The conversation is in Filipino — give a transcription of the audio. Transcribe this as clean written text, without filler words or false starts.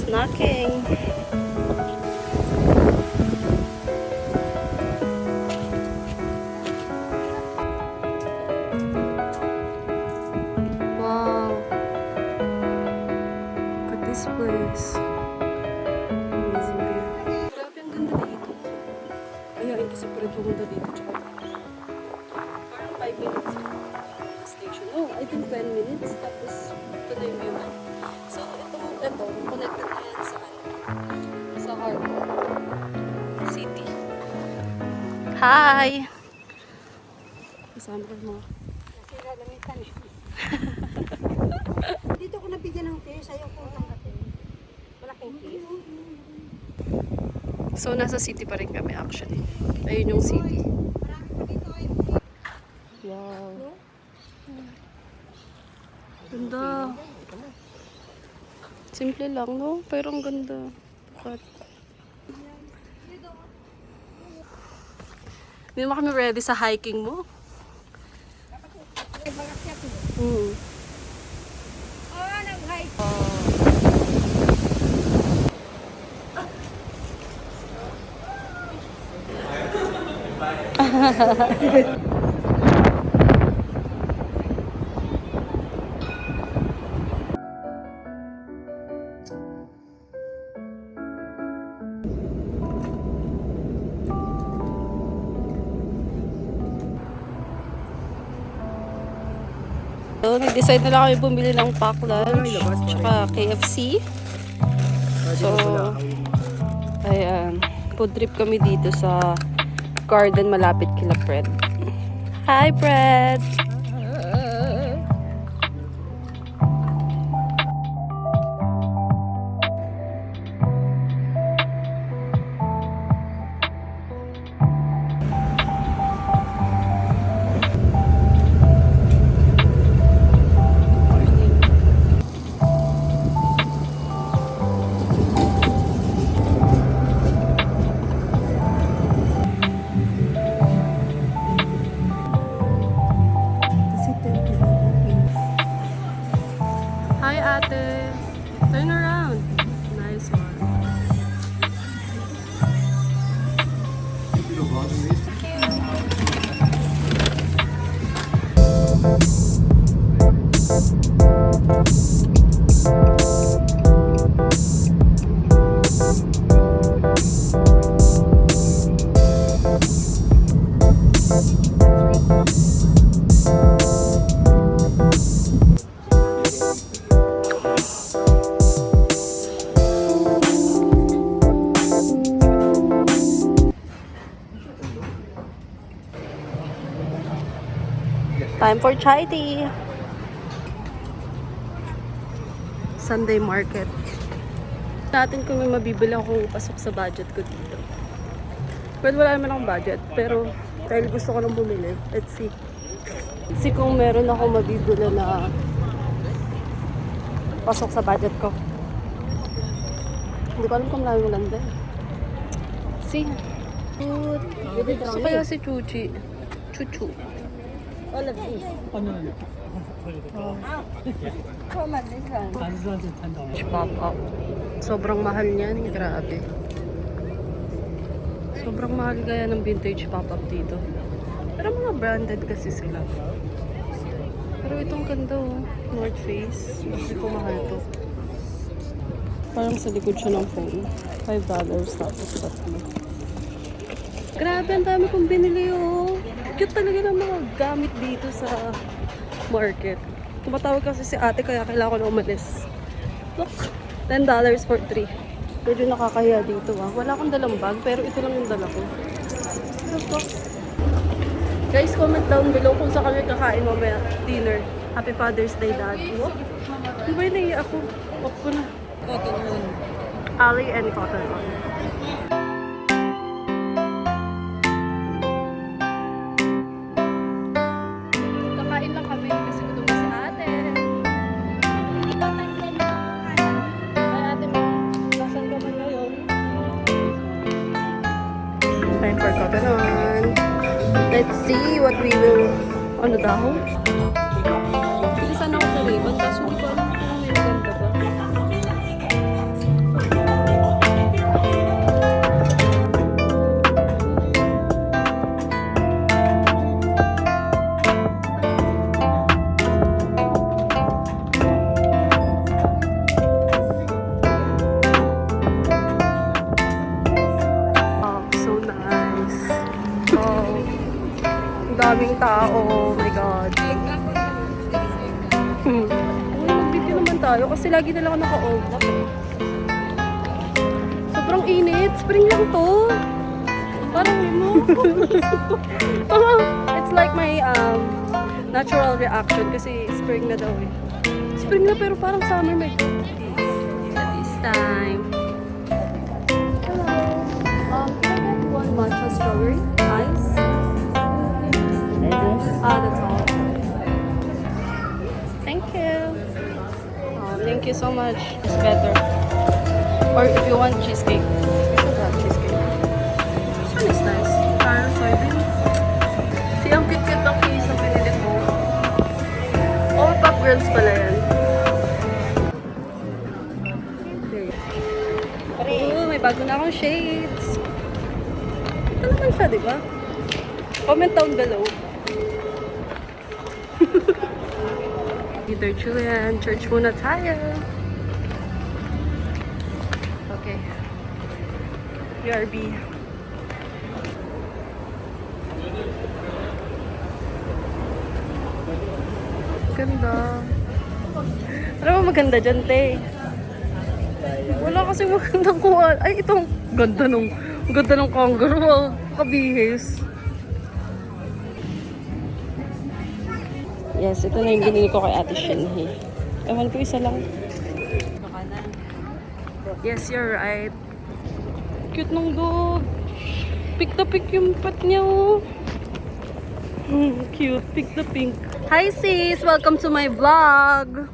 snacking. Wow. Look at this place. Amazing view. Grabe, ang ganda dito. Ayain kasi pa rin pumunta dito. Tsaka parang 5 minutes sa station. Oh, I think 10 minutes. Tapos ito na yung view. So, ito, connected na yan sa Harbor City. Hi! Kasama ko mga. Kasi lalamitan eh. Dito ko nabigyan ng fish. Ayaw ko tanggapin. Malaking fish. So, nasa city pa rin kami actually. Ayun yung city. Wow. Ganda. Simple lang, no? Pero ang ganda. Bukat. Hindi mo kami ready sa hiking mo? Hmm. Oh, nag-hike. So, nag-decide na lang kami bumili ng pack lunch, tsaka KFC. So, ayan. Food trip kami dito sa garden malapit kila Fred. Hi, Fred! Hi, ate. Turn around. Nice one. Time for chai tea. Sunday market. Natin kung may mabibili akong pasok sa budget ko dito. Well, wala naman akong budget. Pero dahil gusto ko lang bumili, let's see. See kung meron akong mabibili na pasok sa budget ko. Hindi ko alam kung marami lang din. See? So kaya si Chuchi. Chuchu. All of these. Pop up. Sobrang mahal niyan. Grabe. Sobrang mahal kaya ng vintage pop-up dito. Pero mga branded kasi sila. Pero itong ganda oh. North Face. Hindi ko mahal to. Parang sa likod siya ng phone. $5 tapos tatlo. Grabe, ang dami kong binili oh. Cute talaga ng mga gamit dito sa market. Tumatawag kasi si ate kaya kailangan ko na umalis. Look, $10 for 3. Medyo nakakahiya dito ah. Wala akong dalang bag pero ito lang yung dala ko. Guys, comment down below kung saan kami kakain mamaya dinner. Happy Father's Day, Dad. Oh, ano ba yun? Naiya ako. Off ko na. Cotton on. Ali and Cotton On. Kakain lang kami kasi gutom na si ate. Ay ate mo, nasan ka man ngayon? Time for Cotton On. Let's see what we will... Ano daw? Bilisan ako sa ribbon, kaso hindi ko alam kung may maganda ba. daming tao. Oh my God. Mag-video naman tayo kasi lagi na lang ako naka-off. Sobrang init. Spring lang to. Parang it's like my natural reaction kasi spring na daw eh. Spring na pero parang summer may. At this time. Hello. Can I get one matcha strawberry ice? That's all. Thank you. Thank you so much. It's better. Or if you want cheesecake. We should have cheesecake. This one is nice. Parang soybean. Si ang cute-cute ng case na pinili ko. Oh, Pop Girls pala yan. Oh, may bago na akong shades. Ito naman siya, di ba? Comment down below. Peter Julian, church muna tayo. Okay. BRB. Ganda. Ano ba maganda dyan, te? Wala kasi magandang kuha. Ay, itong ganda ng kangaroo. Kabihis. Yes, ito na yung binili ko kay Ate Shinhee. Ewan ko, isa lang. Yes, you're right. Cute ng dog. Pick the pick yung pet niya, oh. Cute. Pick the pink. Hi, sis! Welcome to my vlog!